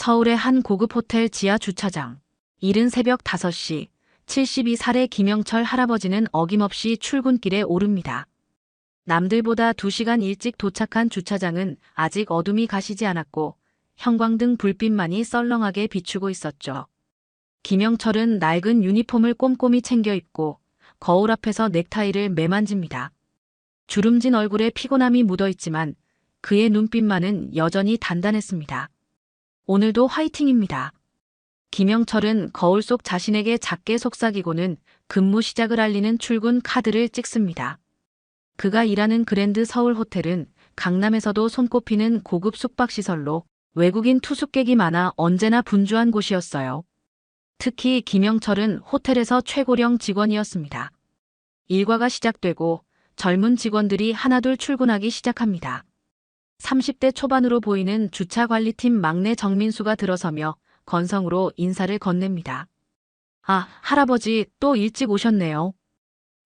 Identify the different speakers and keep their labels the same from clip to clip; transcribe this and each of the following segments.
Speaker 1: 서울의 한 고급 호텔 지하 주차장. 이른 새벽 5시, 72살의 김영철 할아버지는 어김없이 출근길에 오릅니다. 남들보다 2시간 일찍 도착한 주차장은 아직 어둠이 가시지 않았고 형광등 불빛만이 썰렁하게 비추고 있었죠. 김영철은 낡은 유니폼을 꼼꼼히 챙겨 입고 거울 앞에서 넥타이를 매만집니다. 주름진 얼굴에 피곤함이 묻어있지만 그의 눈빛만은 여전히 단단했습니다. 오늘도 화이팅입니다. 김영철은 거울 속 자신에게 작게 속삭이고는 근무 시작을 알리는 출근 카드를 찍습니다. 그가 일하는 그랜드 서울 호텔은 강남에서도 손꼽히는 고급 숙박시설로 외국인 투숙객이 많아 언제나 분주한 곳이었어요. 특히 김영철은 호텔에서 최고령 직원이었습니다. 일과가 시작되고 젊은 직원들이 하나둘 출근하기 시작합니다. 30대 초반으로 보이는 주차관리팀 막내 정민수가 들어서며 건성으로 인사를 건넵니다. 아, 할아버지 또 일찍 오셨네요.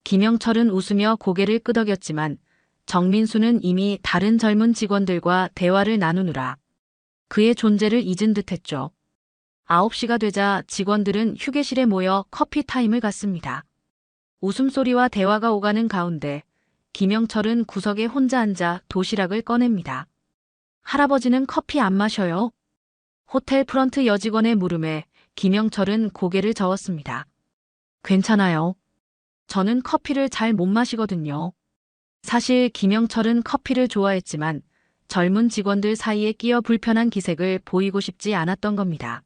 Speaker 1: 김영철은 웃으며 고개를 끄덕였지만 정민수는 이미 다른 젊은 직원들과 대화를 나누느라 그의 존재를 잊은 듯했죠. 9시가 되자 직원들은 휴게실에 모여 커피 타임을 갖습니다. 웃음소리와 대화가 오가는 가운데 김영철은 구석에 혼자 앉아 도시락을 꺼냅니다. 할아버지는 커피 안 마셔요? 호텔 프런트 여직원의 물음에 김영철은 고개를 저었습니다. 괜찮아요. 저는 커피를 잘 못 마시거든요. 사실 김영철은 커피를 좋아했지만 젊은 직원들 사이에 끼어 불편한 기색을 보이고 싶지 않았던 겁니다.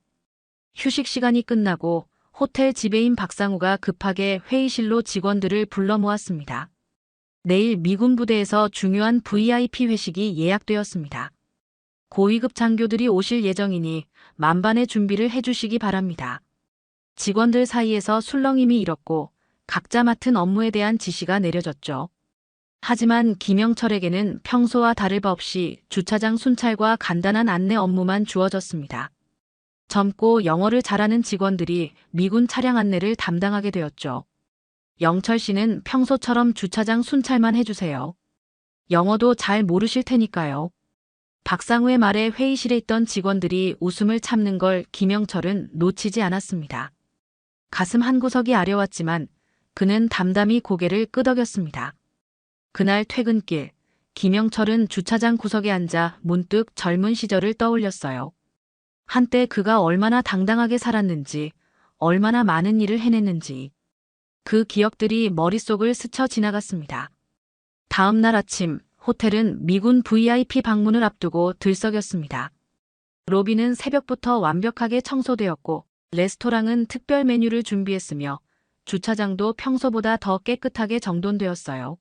Speaker 1: 휴식 시간이 끝나고 호텔 지배인 박상우가 급하게 회의실로 직원들을 불러 모았습니다. 내일 미군 부대에서 중요한 VIP 회식이 예약되었습니다. 고위급 장교들이 오실 예정이니 만반의 준비를 해주시기 바랍니다. 직원들 사이에서 술렁임이 일었고 각자 맡은 업무에 대한 지시가 내려졌죠. 하지만 김영철에게는 평소와 다를 바 없이 주차장 순찰과 간단한 안내 업무만 주어졌습니다. 젊고 영어를 잘하는 직원들이 미군 차량 안내를 담당하게 되었죠. 영철 씨는 평소처럼 주차장 순찰만 해주세요. 영어도 잘 모르실 테니까요. 박상우의 말에 회의실에 있던 직원들이 웃음을 참는 걸 김영철은 놓치지 않았습니다. 가슴 한구석이 아려왔지만 그는 담담히 고개를 끄덕였습니다. 그날 퇴근길, 김영철은 주차장 구석에 앉아 문득 젊은 시절을 떠올렸어요. 한때 그가 얼마나 당당하게 살았는지, 얼마나 많은 일을 해냈는지. 그 기억들이 머릿속을 스쳐 지나갔습니다. 다음 날 아침, 호텔은 미군 VIP 방문을 앞두고 들썩였습니다. 로비는 새벽부터 완벽하게 청소되었고 레스토랑은 특별 메뉴를 준비했으며 주차장도 평소보다 더 깨끗하게 정돈되었어요.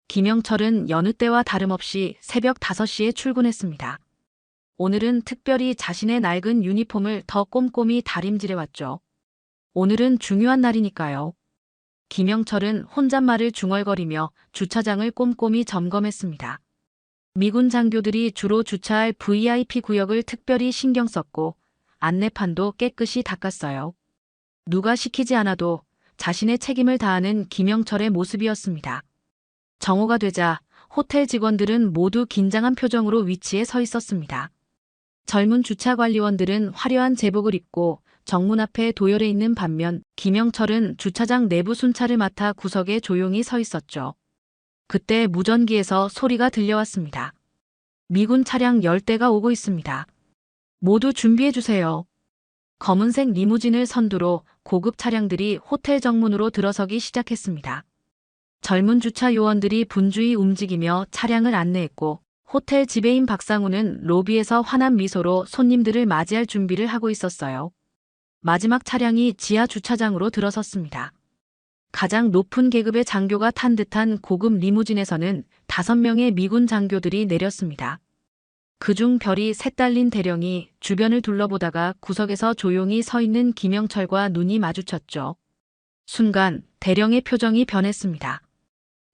Speaker 1: 김영철은 여느 때와 다름없이 새벽 5시에 출근했습니다. 오늘은 특별히 자신의 낡은 유니폼을 더 꼼꼼히 다림질해왔죠. 오늘은 중요한 날이니까요. 김영철은 혼잣말을 중얼거리며 주차장을 꼼꼼히 점검했습니다. 미군 장교들이 주로 주차할 VIP 구역을 특별히 신경 썼고 안내판도 깨끗이 닦았어요. 누가 시키지 않아도 자신의 책임을 다하는 김영철의 모습이었습니다. 정오가 되자 호텔 직원들은 모두 긴장한 표정으로 위치에 서 있었습니다. 젊은 주차관리원들은 화려한 제복을 입고 정문 앞에 도열해 있는 반면 김영철은 주차장 내부 순찰을 맡아 구석에 조용히 서 있었죠. 그때 무전기에서 소리가 들려왔습니다. 미군 차량 10대가 오고 있습니다. 모두 준비해주세요. 검은색 리무진을 선두로 고급 차량들이 호텔 정문으로 들어서기 시작했습니다. 젊은 주차 요원들이 분주히 움직이며 차량을 안내했고 호텔 지배인 박상우는 로비에서 환한 미소로 손님들을 맞이할 준비를 하고 있었어요. 마지막 차량이 지하 주차장으로 들어섰습니다. 가장 높은 계급의 장교가 탄 듯한 고급 리무진에서는 5명의 미군 장교들이 내렸습니다. 그중 별이 셋 달린 대령이 주변을 둘러보다가 구석에서 조용히 서 있는 김영철과 눈이 마주쳤죠. 순간 대령의 표정이 변했습니다.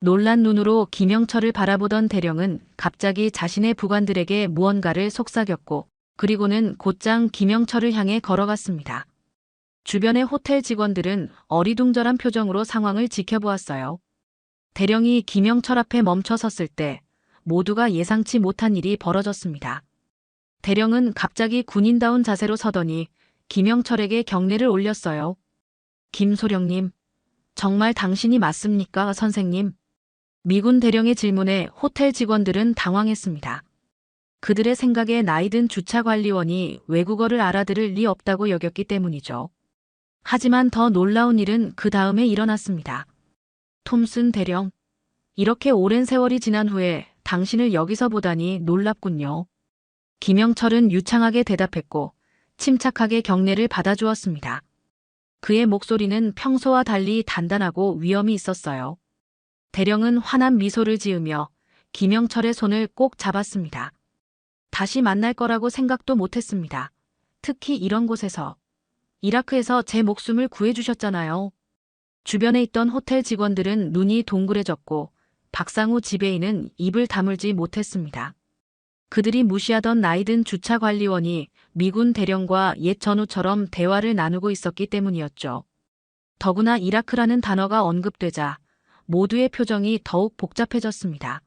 Speaker 1: 놀란 눈으로 김영철을 바라보던 대령은 갑자기 자신의 부관들에게 무언가를 속삭였고 그리고는 곧장 김영철을 향해 걸어갔습니다. 주변의 호텔 직원들은 어리둥절한 표정으로 상황을 지켜보았어요. 대령이 김영철 앞에 멈춰 섰을 때 모두가 예상치 못한 일이 벌어졌습니다. 대령은 갑자기 군인다운 자세로 서더니 김영철에게 경례를 올렸어요. 김소령님, 정말 당신이 맞습니까, 선생님? 미군 대령의 질문에 호텔 직원들은 당황했습니다. 그들의 생각에 나이든 주차관리원이 외국어를 알아들을 리 없다고 여겼기 때문이죠. 하지만 더 놀라운 일은 그 다음에 일어났습니다. 톰슨 대령, 이렇게 오랜 세월이 지난 후에 당신을 여기서 보다니 놀랍군요. 김영철은 유창하게 대답했고 침착하게 경례를 받아주었습니다. 그의 목소리는 평소와 달리 단단하고 위엄이 있었어요. 대령은 환한 미소를 지으며 김영철의 손을 꼭 잡았습니다. 다시 만날 거라고 생각도 못했습니다. 특히 이런 곳에서. 이라크에서 제 목숨을 구해주셨잖아요. 주변에 있던 호텔 직원들은 눈이 동그래졌고 박상우 지배인은 입을 다물지 못했습니다. 그들이 무시하던 나이든 주차관리원이 미군 대령과 옛 전우처럼 대화를 나누고 있었기 때문이었죠. 더구나 이라크라는 단어가 언급되자 모두의 표정이 더욱 복잡해졌습니다.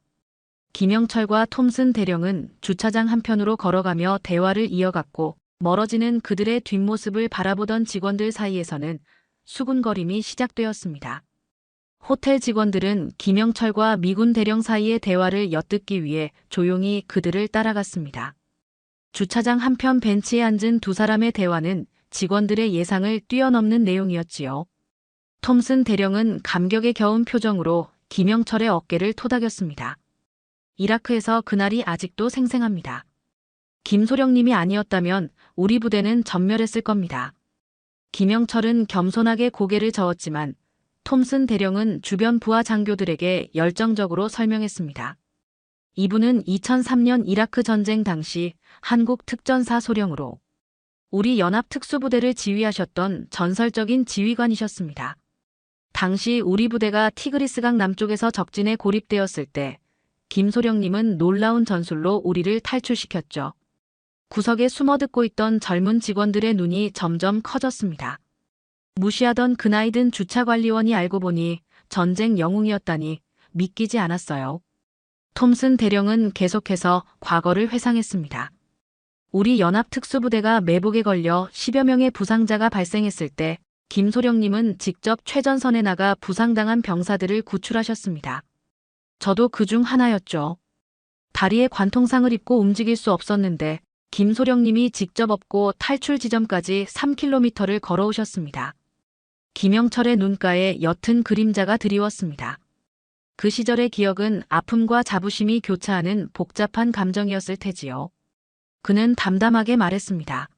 Speaker 1: 김영철과 톰슨 대령은 주차장 한편으로 걸어가며 대화를 이어갔고 멀어지는 그들의 뒷모습을 바라보던 직원들 사이에서는 수군거림이 시작되었습니다. 호텔 직원들은 김영철과 미군 대령 사이의 대화를 엿듣기 위해 조용히 그들을 따라갔습니다. 주차장 한편 벤치에 앉은 두 사람의 대화는 직원들의 예상을 뛰어넘는 내용이었지요. 톰슨 대령은 감격에 겨운 표정으로 김영철의 어깨를 토닥였습니다. 이라크에서 그날이 아직도 생생합니다. 김소령님이 아니었다면 우리 부대는 전멸했을 겁니다. 김영철은 겸손하게 고개를 저었지만 톰슨 대령은 주변 부하 장교들에게 열정적으로 설명했습니다. 이분은 2003년 이라크 전쟁 당시 한국 특전사 소령으로 우리 연합특수부대를 지휘하셨던 전설적인 지휘관이셨습니다. 당시 우리 부대가 티그리스강 남쪽에서 적진에 고립되었을 때 김소령님은 놀라운 전술로 우리를 탈출시켰죠. 구석에 숨어 듣고 있던 젊은 직원들의 눈이 점점 커졌습니다. 무시하던 그 나이든 주차관리원이 알고 보니 전쟁 영웅이었다니 믿기지 않았어요. 톰슨 대령은 계속해서 과거를 회상했습니다. 우리 연합특수부대가 매복에 걸려 10여 명의 부상자가 발생했을 때 김소령님은 직접 최전선에 나가 부상당한 병사들을 구출하셨습니다. 저도 그중 하나였죠. 다리에 관통상을 입고 움직일 수 없었는데 김소령님이 직접 업고 탈출 지점까지 3km를 걸어오셨습니다. 김영철의 눈가에 옅은 그림자가 드리웠습니다. 그 시절의 기억은 아픔과 자부심이 교차하는 복잡한 감정이었을 테지요. 그는 담담하게 말했습니다.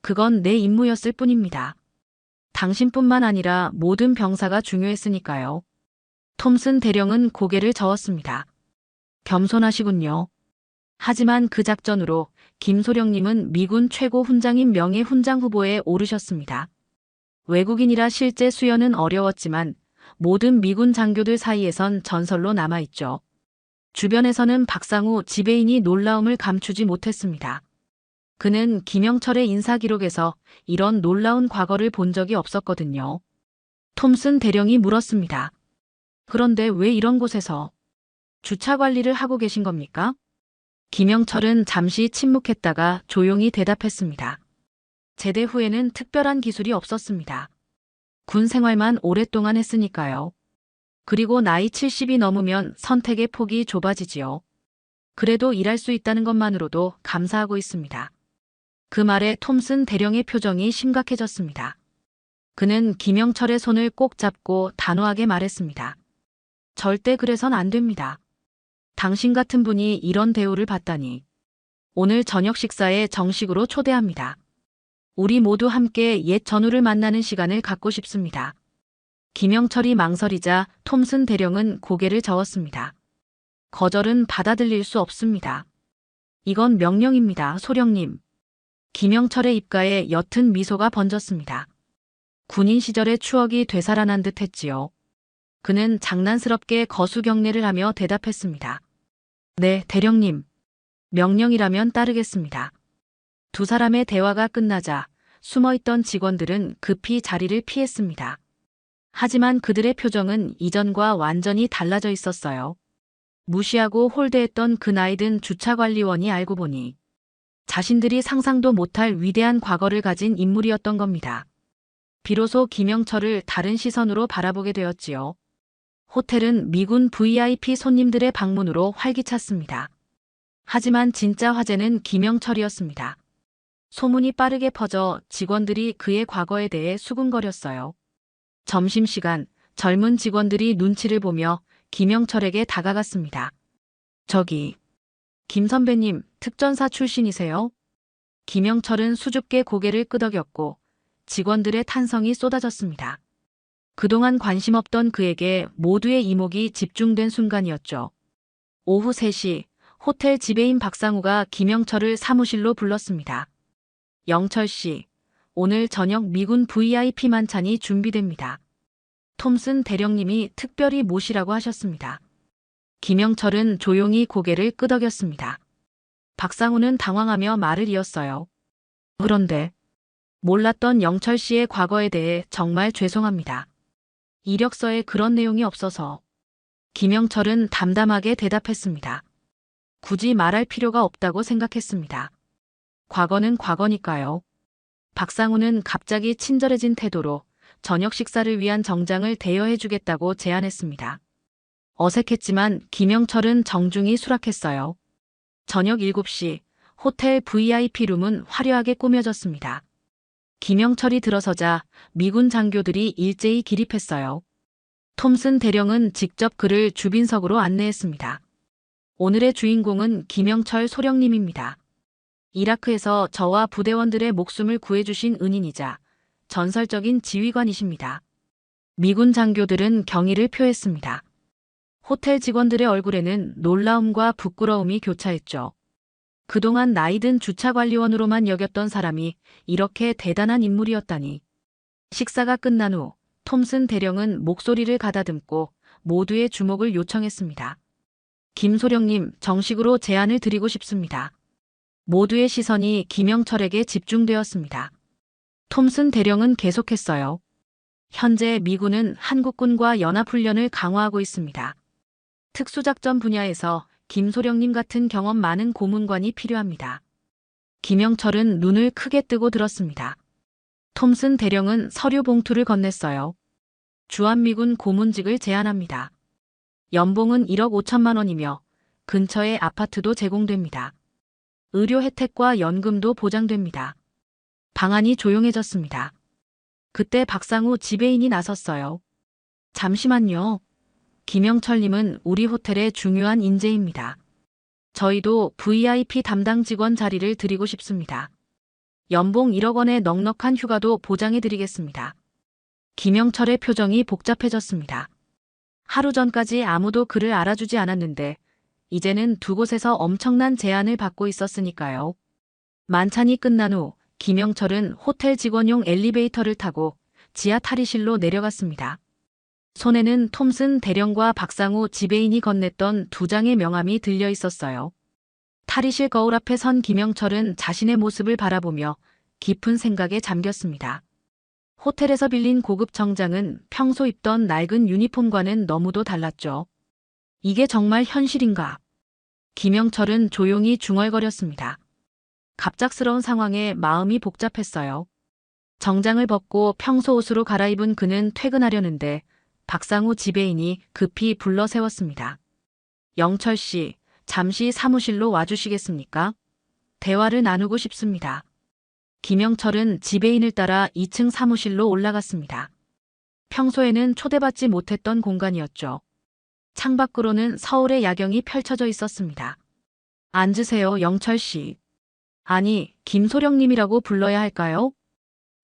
Speaker 1: 그건 내 임무였을 뿐입니다. 당신뿐만 아니라 모든 병사가 중요했으니까요. 톰슨 대령은 고개를 저었습니다. 겸손하시군요. 하지만 그 작전으로 김소령님은 미군 최고 훈장인 명예 훈장 후보에 오르셨습니다. 외국인이라 실제 수여는 어려웠지만 모든 미군 장교들 사이에선 전설로 남아있죠. 주변에서는 박상우 지배인이 놀라움을 감추지 못했습니다. 그는 김영철의 인사기록에서 이런 놀라운 과거를 본 적이 없었거든요. 톰슨 대령이 물었습니다. 그런데 왜 이런 곳에서 주차 관리를 하고 계신 겁니까? 김영철은 잠시 침묵했다가 조용히 대답했습니다. 제대 후에는 특별한 기술이 없었습니다. 군 생활만 오랫동안 했으니까요. 그리고 나이 70이 넘으면 선택의 폭이 좁아지지요. 그래도 일할 수 있다는 것만으로도 감사하고 있습니다. 그 말에 톰슨 대령의 표정이 심각해졌습니다. 그는 김영철의 손을 꼭 잡고 단호하게 말했습니다. 절대 그래선 안 됩니다. 당신 같은 분이 이런 대우를 받다니. 오늘 저녁 식사에 정식으로 초대합니다. 우리 모두 함께 옛 전우를 만나는 시간을 갖고 싶습니다. 김영철이 망설이자 톰슨 대령은 고개를 저었습니다. 거절은 받아들일 수 없습니다. 이건 명령입니다, 소령님. 김영철의 입가에 옅은 미소가 번졌습니다. 군인 시절의 추억이 되살아난 듯 했지요. 그는 장난스럽게 거수경례를 하며 대답했습니다. 네, 대령님. 명령이라면 따르겠습니다. 두 사람의 대화가 끝나자 숨어있던 직원들은 급히 자리를 피했습니다. 하지만 그들의 표정은 이전과 완전히 달라져 있었어요. 무시하고 홀대했던 그 나이든 주차관리원이 알고 보니 자신들이 상상도 못할 위대한 과거를 가진 인물이었던 겁니다. 비로소 김영철을 다른 시선으로 바라보게 되었지요. 호텔은 미군 VIP 손님들의 방문으로 활기찼습니다. 하지만 진짜 화제는 김영철이었습니다. 소문이 빠르게 퍼져 직원들이 그의 과거에 대해 수군거렸어요. 점심시간, 젊은 직원들이 눈치를 보며 김영철에게 다가갔습니다. 저기, 김 선배님, 특전사 출신이세요? 김영철은 수줍게 고개를 끄덕였고 직원들의 탄성이 쏟아졌습니다. 그동안 관심 없던 그에게 모두의 이목이 집중된 순간이었죠. 오후 3시, 호텔 지배인 박상우가 김영철을 사무실로 불렀습니다. 영철 씨, 오늘 저녁 미군 VIP 만찬이 준비됩니다. 톰슨 대령님이 특별히 모시라고 하셨습니다. 김영철은 조용히 고개를 끄덕였습니다. 박상우는 당황하며 말을 이었어요. 그런데 몰랐던 영철 씨의 과거에 대해 정말 죄송합니다. 이력서에 그런 내용이 없어서. 김영철은 담담하게 대답했습니다. 굳이 말할 필요가 없다고 생각했습니다. 과거는 과거니까요. 박상우는 갑자기 친절해진 태도로 저녁 식사를 위한 정장을 대여해주겠다고 제안했습니다. 어색했지만 김영철은 정중히 수락했어요. 저녁 7시, 호텔 VIP룸은 화려하게 꾸며졌습니다. 김영철이 들어서자 미군 장교들이 일제히 기립했어요. 톰슨 대령은 직접 그를 주빈석으로 안내했습니다. 오늘의 주인공은 김영철 소령님입니다. 이라크에서 저와 부대원들의 목숨을 구해주신 은인이자 전설적인 지휘관이십니다. 미군 장교들은 경의를 표했습니다. 호텔 직원들의 얼굴에는 놀라움과 부끄러움이 교차했죠. 그동안 나이든 주차관리원으로만 여겼던 사람이 이렇게 대단한 인물이었다니. 식사가 끝난 후 톰슨 대령은 목소리를 가다듬고 모두의 주목을 요청했습니다. 김소령님, 정식으로 제안을 드리고 싶습니다. 모두의 시선이 김영철에게 집중되었습니다. 톰슨 대령은 계속했어요. 현재 미군은 한국군과 연합훈련을 강화하고 있습니다. 특수작전 분야에서 김소령님 같은 경험 많은 고문관이 필요합니다. 김영철은 눈을 크게 뜨고 들었습니다. 톰슨 대령은 서류 봉투를 건넸어요. 주한미군 고문직을 제안합니다. 연봉은 1억 5천만 원이며 근처에 아파트도 제공됩니다. 의료 혜택과 연금도 보장됩니다. 방안이 조용해졌습니다. 그때 박상우 지배인이 나섰어요. 잠시만요. 김영철님은 우리 호텔의 중요한 인재입니다. 저희도 VIP 담당 직원 자리를 드리고 싶습니다. 연봉 1억 원의 넉넉한 휴가도 보장해드리겠습니다. 김영철의 표정이 복잡해졌습니다. 하루 전까지 아무도 그를 알아주지 않았는데 이제는 두 곳에서 엄청난 제안을 받고 있었으니까요. 만찬이 끝난 후 김영철은 호텔 직원용 엘리베이터를 타고 지하 탈의실로 내려갔습니다. 손에는 톰슨 대령과 박상우 지배인이 건넸던 2장의 명함이 들려 있었어요. 탈의실 거울 앞에 선 김영철은 자신의 모습을 바라보며 깊은 생각에 잠겼습니다. 호텔에서 빌린 고급 정장은 평소 입던 낡은 유니폼과는 너무도 달랐죠. 이게 정말 현실인가? 김영철은 조용히 중얼거렸습니다. 갑작스러운 상황에 마음이 복잡했어요. 정장을 벗고 평소 옷으로 갈아입은 그는 퇴근하려는데 박상우 지배인이 급히 불러 세웠습니다. 영철 씨, 잠시 사무실로 와주시겠습니까? 대화를 나누고 싶습니다. 김영철은 지배인을 따라 2층 사무실로 올라갔습니다. 평소에는 초대받지 못했던 공간이었죠. 창밖으로는 서울의 야경이 펼쳐져 있었습니다. 앉으세요, 영철 씨. 아니, 김소령님이라고 불러야 할까요?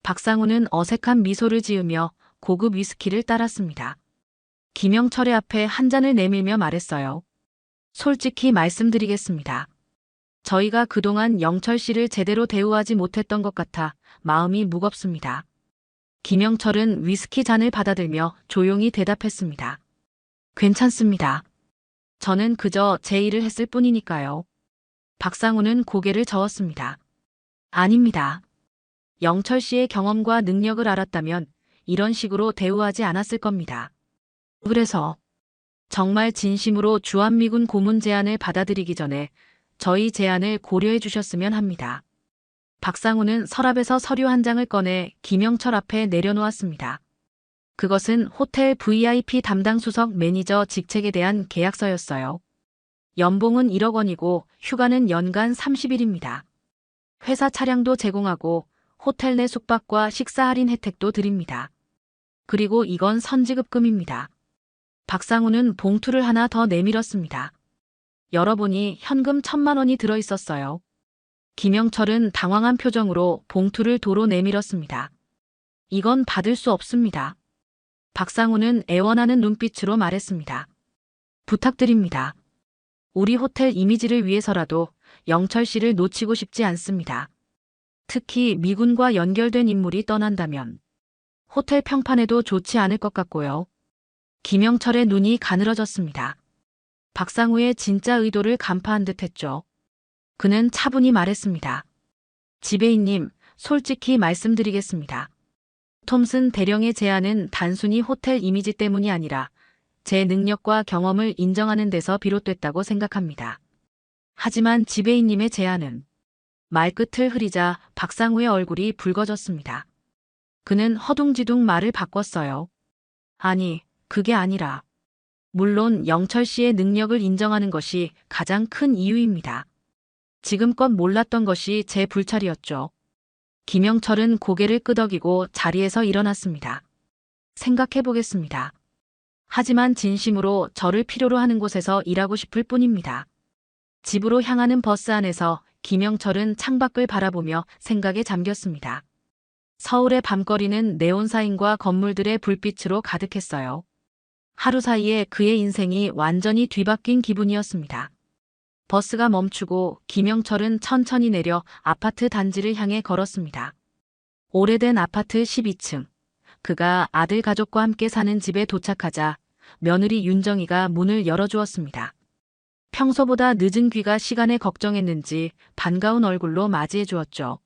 Speaker 1: 박상우는 어색한 미소를 지으며 고급 위스키를 따랐습니다. 김영철의 앞에 한 잔을 내밀며 말했어요. 솔직히 말씀드리겠습니다. 저희가 그동안 영철 씨를 제대로 대우하지 못했던 것 같아 마음이 무겁습니다. 김영철은 위스키 잔을 받아들며 조용히 대답했습니다. 괜찮습니다. 저는 그저 제 일을 했을 뿐이니까요. 박상우는 고개를 저었습니다. 아닙니다. 영철 씨의 경험과 능력을 알았다면 이런 식으로 대우하지 않았을 겁니다. 그래서 정말 진심으로 주한미군 고문 제안을 받아들이기 전에 저희 제안을 고려해 주셨으면 합니다. 박상우는 서랍에서 서류 한 장을 꺼내 김영철 앞에 내려놓았습니다. 그것은 호텔 VIP 담당 수석 매니저 직책에 대한 계약서였어요. 연봉은 1억 원이고 휴가는 연간 30일입니다. 회사 차량도 제공하고 호텔 내 숙박과 식사 할인 혜택도 드립니다. 그리고 이건 선지급금입니다. 박상우는 봉투를 하나 더 내밀었습니다. 열어보니 현금 1,000만 원이 들어있었어요. 김영철은 당황한 표정으로 봉투를 도로 내밀었습니다. 이건 받을 수 없습니다. 박상우는 애원하는 눈빛으로 말했습니다. 부탁드립니다. 우리 호텔 이미지를 위해서라도 영철 씨를 놓치고 싶지 않습니다. 특히 미군과 연결된 인물이 떠난다면 호텔 평판에도 좋지 않을 것 같고요. 김영철의 눈이 가늘어졌습니다. 박상우의 진짜 의도를 간파한 듯 했죠. 그는 차분히 말했습니다. 지배인님, 솔직히 말씀드리겠습니다. 톰슨 대령의 제안은 단순히 호텔 이미지 때문이 아니라 제 능력과 경험을 인정하는 데서 비롯됐다고 생각합니다. 하지만 지배인님의 제안은 말끝을 흐리자 박상우의 얼굴이 붉어졌습니다. 그는 허둥지둥 말을 바꿨어요. 아니, 그게 아니라 물론 영철 씨의 능력을 인정하는 것이 가장 큰 이유입니다. 지금껏 몰랐던 것이 제 불찰이었죠. 김영철은 고개를 끄덕이고 자리에서 일어났습니다. 생각해 보겠습니다. 하지만 진심으로 저를 필요로 하는 곳에서 일하고 싶을 뿐입니다. 집으로 향하는 버스 안에서 김영철은 창밖을 바라보며 생각에 잠겼습니다. 서울의 밤거리는 네온사인과 건물들의 불빛으로 가득했어요. 하루 사이에 그의 인생이 완전히 뒤바뀐 기분이었습니다. 버스가 멈추고 김영철은 천천히 내려 아파트 단지를 향해 걸었습니다. 오래된 아파트 12층. 그가 아들 가족과 함께 사는 집에 도착하자 며느리 윤정이가 문을 열어주었습니다. 평소보다 늦은 귀가 시간에 걱정했는지 반가운 얼굴로 맞이해 주었죠.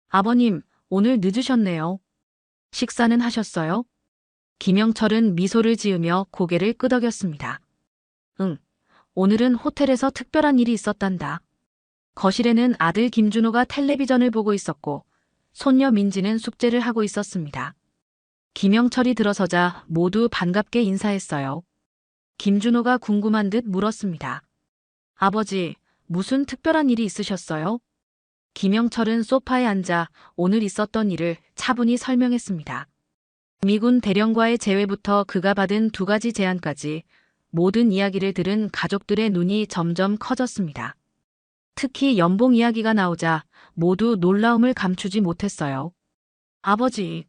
Speaker 1: 아버님, 오늘 늦으셨네요. 식사는 하셨어요? 김영철은 미소를 지으며 고개를 끄덕였습니다. 응, 오늘은 호텔에서 특별한 일이 있었단다. 거실에는 아들 김준호가 텔레비전을 보고 있었고 손녀 민지는 숙제를 하고 있었습니다. 김영철이 들어서자 모두 반갑게 인사했어요. 김준호가 궁금한 듯 물었습니다. 아버지, 무슨 특별한 일이 있으셨어요? 김영철은 소파에 앉아 오늘 있었던 일을 차분히 설명했습니다. 미군 대령과의 재회부터 그가 받은 2가지 제안까지 모든 이야기를 들은 가족들의 눈이 점점 커졌습니다. 특히 연봉 이야기가 나오자 모두 놀라움을 감추지 못했어요. 아버지,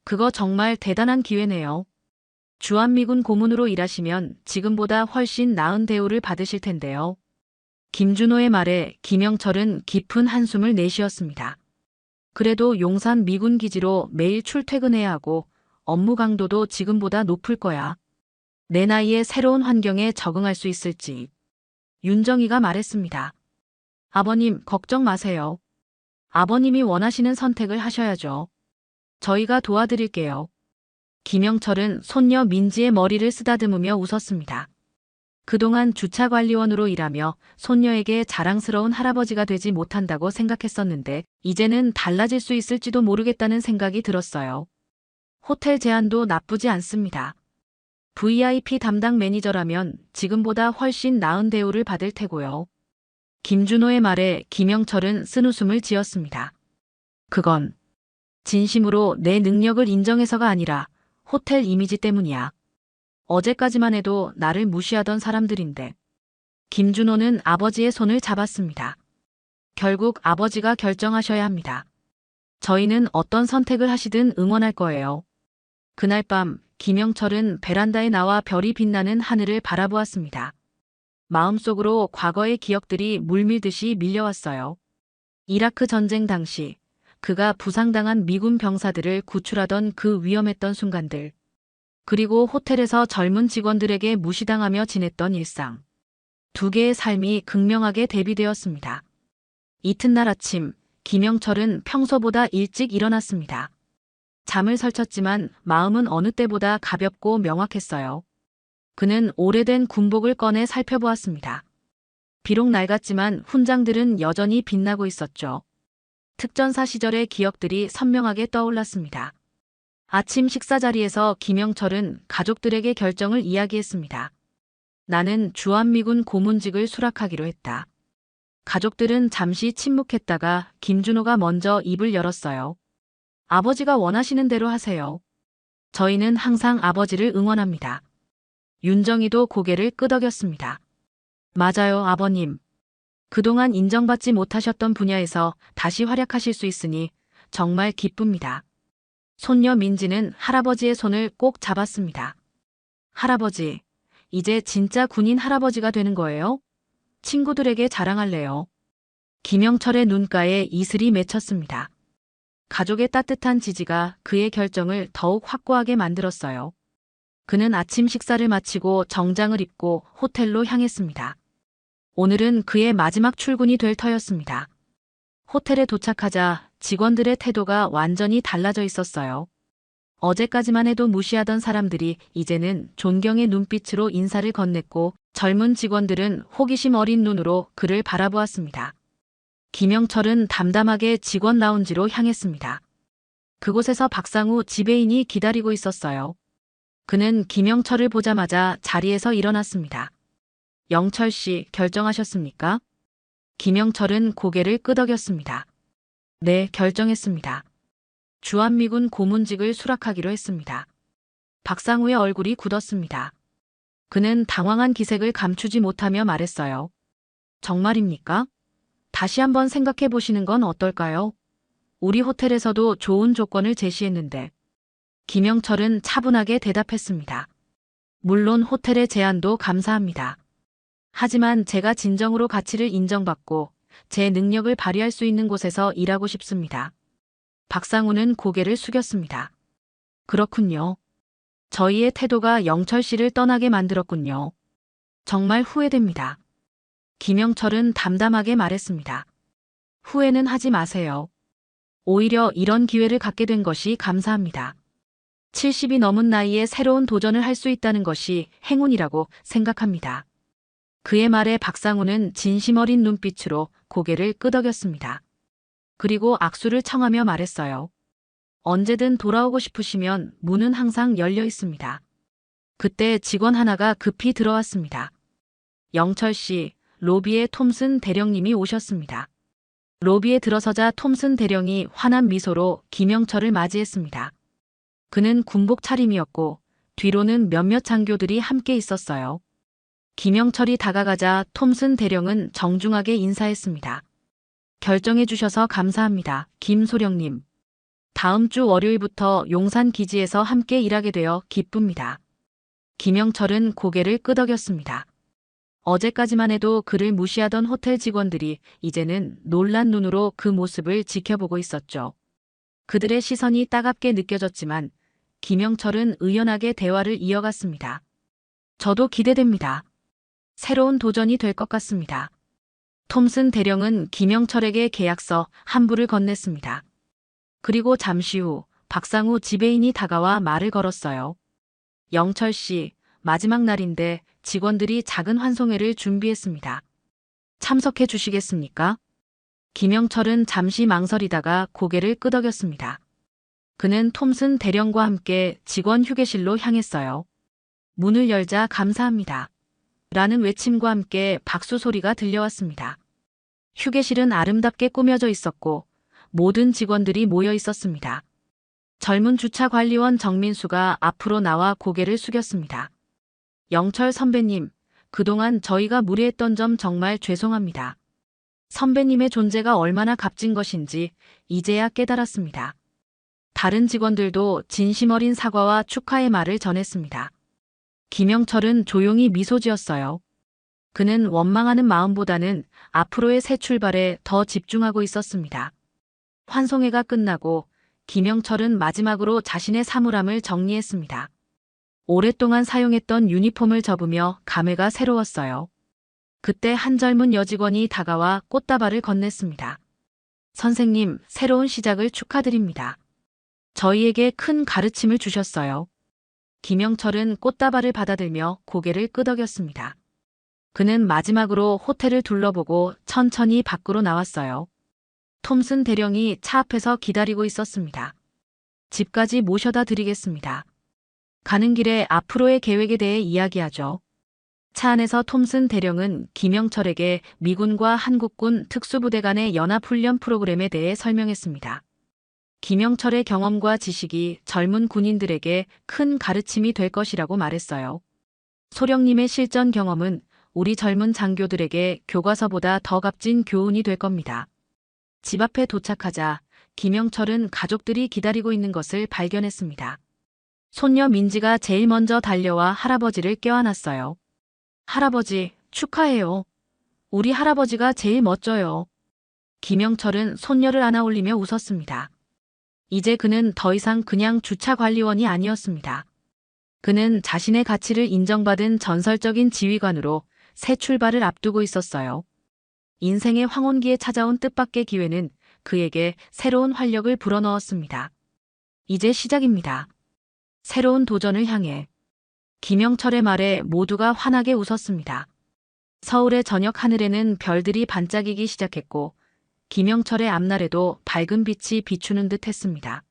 Speaker 1: 그거 정말 대단한 기회네요. 주한미군 고문으로 일하시면 지금보다 훨씬 나은 대우를 받으실 텐데요. 김준호의 말에 김영철은 깊은 한숨을 내쉬었습니다. 그래도 용산 미군 기지로 매일 출퇴근해야 하고 업무 강도도 지금보다 높을 거야. 내 나이에 새로운 환경에 적응할 수 있을지. 윤정이가 말했습니다. 아버님, 걱정 마세요. 아버님이 원하시는 선택을 하셔야죠. 저희가 도와드릴게요. 김영철은 손녀 민지의 머리를 쓰다듬으며 웃었습니다. 그동안 주차관리원으로 일하며 손녀에게 자랑스러운 할아버지가 되지 못한다고 생각했었는데 이제는 달라질 수 있을지도 모르겠다는 생각이 들었어요. 호텔 제안도 나쁘지 않습니다. VIP 담당 매니저라면 지금보다 훨씬 나은 대우를 받을 테고요. 김준호의 말에 김영철은 쓴웃음을 지었습니다. 그건 진심으로 내 능력을 인정해서가 아니라 호텔 이미지 때문이야. 어제까지만 해도 나를 무시하던 사람들인데. 김준호는 아버지의 손을 잡았습니다. 결국 아버지가 결정하셔야 합니다. 저희는 어떤 선택을 하시든 응원할 거예요. 그날 밤 김영철은 베란다에 나와 별이 빛나는 하늘을 바라보았습니다. 마음속으로 과거의 기억들이 물밀듯이 밀려왔어요. 이라크 전쟁 당시 그가 부상당한 미군 병사들을 구출하던 그 위험했던 순간들. 그리고 호텔에서 젊은 직원들에게 무시당하며 지냈던 일상. 2개의 삶이 극명하게 대비되었습니다. 이튿날 아침 김영철은 평소보다 일찍 일어났습니다. 잠을 설쳤지만 마음은 어느 때보다 가볍고 명확했어요. 그는 오래된 군복을 꺼내 살펴보았습니다. 비록 낡았지만 훈장들은 여전히 빛나고 있었죠. 특전사 시절의 기억들이 선명하게 떠올랐습니다. 아침 식사 자리에서 김영철은 가족들에게 결정을 이야기했습니다. 나는 주한미군 고문직을 수락하기로 했다. 가족들은 잠시 침묵했다가 김준호가 먼저 입을 열었어요. 아버지가 원하시는 대로 하세요. 저희는 항상 아버지를 응원합니다. 윤정이도 고개를 끄덕였습니다. 맞아요, 아버님. 그동안 인정받지 못하셨던 분야에서 다시 활약하실 수 있으니 정말 기쁩니다. 손녀 민지는 할아버지의 손을 꼭 잡았습니다. 할아버지, 이제 진짜 군인 할아버지가 되는 거예요? 친구들에게 자랑할래요. 김영철의 눈가에 이슬이 맺혔습니다. 가족의 따뜻한 지지가 그의 결정을 더욱 확고하게 만들었어요. 그는 아침 식사를 마치고 정장을 입고 호텔로 향했습니다. 오늘은 그의 마지막 출근이 될 터였습니다. 호텔에 도착하자 직원들의 태도가 완전히 달라져 있었어요. 어제까지만 해도 무시하던 사람들이 이제는 존경의 눈빛으로 인사를 건넸고 젊은 직원들은 호기심 어린 눈으로 그를 바라보았습니다. 김영철은 담담하게 직원 라운지로 향했습니다. 그곳에서 박상우 지배인이 기다리고 있었어요. 그는 김영철을 보자마자 자리에서 일어났습니다. 영철 씨, 결정하셨습니까? 김영철은 고개를 끄덕였습니다. 네, 결정했습니다. 주한미군 고문직을 수락하기로 했습니다. 박상우의 얼굴이 굳었습니다. 그는 당황한 기색을 감추지 못하며 말했어요. 정말입니까? 다시 한번 생각해 보시는 건 어떨까요? 우리 호텔에서도 좋은 조건을 제시했는데. 김영철은 차분하게 대답했습니다. 물론 호텔의 제안도 감사합니다. 하지만 제가 진정으로 가치를 인정받고 제 능력을 발휘할 수 있는 곳에서 일하고 싶습니다. 박상우는 고개를 숙였습니다. 그렇군요. 저희의 태도가 영철 씨를 떠나게 만들었군요. 정말 후회됩니다. 김영철은 담담하게 말했습니다. 후회는 하지 마세요. 오히려 이런 기회를 갖게 된 것이 감사합니다. 70이 넘은 나이에 새로운 도전을 할 수 있다는 것이 행운이라고 생각합니다. 그의 말에 박상우는 진심 어린 눈빛으로 고개를 끄덕였습니다. 그리고 악수를 청하며 말했어요. 언제든 돌아오고 싶으시면 문은 항상 열려 있습니다. 그때 직원 하나가 급히 들어왔습니다. 영철 씨, 로비에 톰슨 대령님이 오셨습니다. 로비에 들어서자 톰슨 대령이 환한 미소로 김영철을 맞이했습니다. 그는 군복 차림이었고 뒤로는 몇몇 장교들이 함께 있었어요. 김영철이 다가가자 톰슨 대령은 정중하게 인사했습니다. 결정해 주셔서 감사합니다, 김소령님. 다음 주 월요일부터 용산 기지에서 함께 일하게 되어 기쁩니다. 김영철은 고개를 끄덕였습니다. 어제까지만 해도 그를 무시하던 호텔 직원들이 이제는 놀란 눈으로 그 모습을 지켜보고 있었죠. 그들의 시선이 따갑게 느껴졌지만 김영철은 의연하게 대화를 이어갔습니다. 저도 기대됩니다. 새로운 도전이 될 것 같습니다. 톰슨 대령은 김영철에게 계약서 한 부를 건넸습니다. 그리고 잠시 후 박상우 지배인이 다가와 말을 걸었어요. 영철 씨, 마지막 날인데 직원들이 작은 환송회를 준비했습니다. 참석해 주시겠습니까? 김영철은 잠시 망설이다가 고개를 끄덕였습니다. 그는 톰슨 대령과 함께 직원 휴게실로 향했어요. 문을 열자 감사합니다. 라는 외침과 함께 박수 소리가 들려왔습니다. 휴게실은 아름답게 꾸며져 있었고 모든 직원들이 모여 있었습니다. 젊은 주차관리원 정민수가 앞으로 나와 고개를 숙였습니다. 영철 선배님, 그동안 저희가 무례했던 점 정말 죄송합니다. 선배님의 존재가 얼마나 값진 것인지 이제야 깨달았습니다. 다른 직원들도 진심 어린 사과와 축하의 말을 전했습니다. 김영철은 조용히 미소 지었어요. 그는 원망하는 마음보다는 앞으로의 새 출발에 더 집중하고 있었습니다. 환송회가 끝나고 김영철은 마지막으로 자신의 사물함을 정리했습니다. 오랫동안 사용했던 유니폼을 접으며 감회가 새로웠어요. 그때 한 젊은 여직원이 다가와 꽃다발을 건넸습니다. 선생님, 새로운 시작을 축하드립니다. 저희에게 큰 가르침을 주셨어요. 김영철은 꽃다발을 받아들며 고개를 끄덕였습니다. 그는 마지막으로 호텔을 둘러보고 천천히 밖으로 나왔어요. 톰슨 대령이 차 앞에서 기다리고 있었습니다. 집까지 모셔다 드리겠습니다. 가는 길에 앞으로의 계획에 대해 이야기하죠. 차 안에서 톰슨 대령은 김영철에게 미군과 한국군 특수부대 간의 연합훈련 프로그램에 대해 설명했습니다. 김영철의 경험과 지식이 젊은 군인들에게 큰 가르침이 될 것이라고 말했어요. 소령님의 실전 경험은 우리 젊은 장교들에게 교과서보다 더 값진 교훈이 될 겁니다. 집 앞에 도착하자 김영철은 가족들이 기다리고 있는 것을 발견했습니다. 손녀 민지가 제일 먼저 달려와 할아버지를 껴안았어요. 할아버지, 축하해요. 우리 할아버지가 제일 멋져요. 김영철은 손녀를 안아 올리며 웃었습니다. 이제 그는 더 이상 그냥 주차관리원이 아니었습니다. 그는 자신의 가치를 인정받은 전설적인 지휘관으로 새 출발을 앞두고 있었어요. 인생의 황혼기에 찾아온 뜻밖의 기회는 그에게 새로운 활력을 불어넣었습니다. 이제 시작입니다. 새로운 도전을 향해. 김영철의 말에 모두가 환하게 웃었습니다. 서울의 저녁 하늘에는 별들이 반짝이기 시작했고 김영철의 앞날에도 밝은 빛이 비추는 듯 했습니다.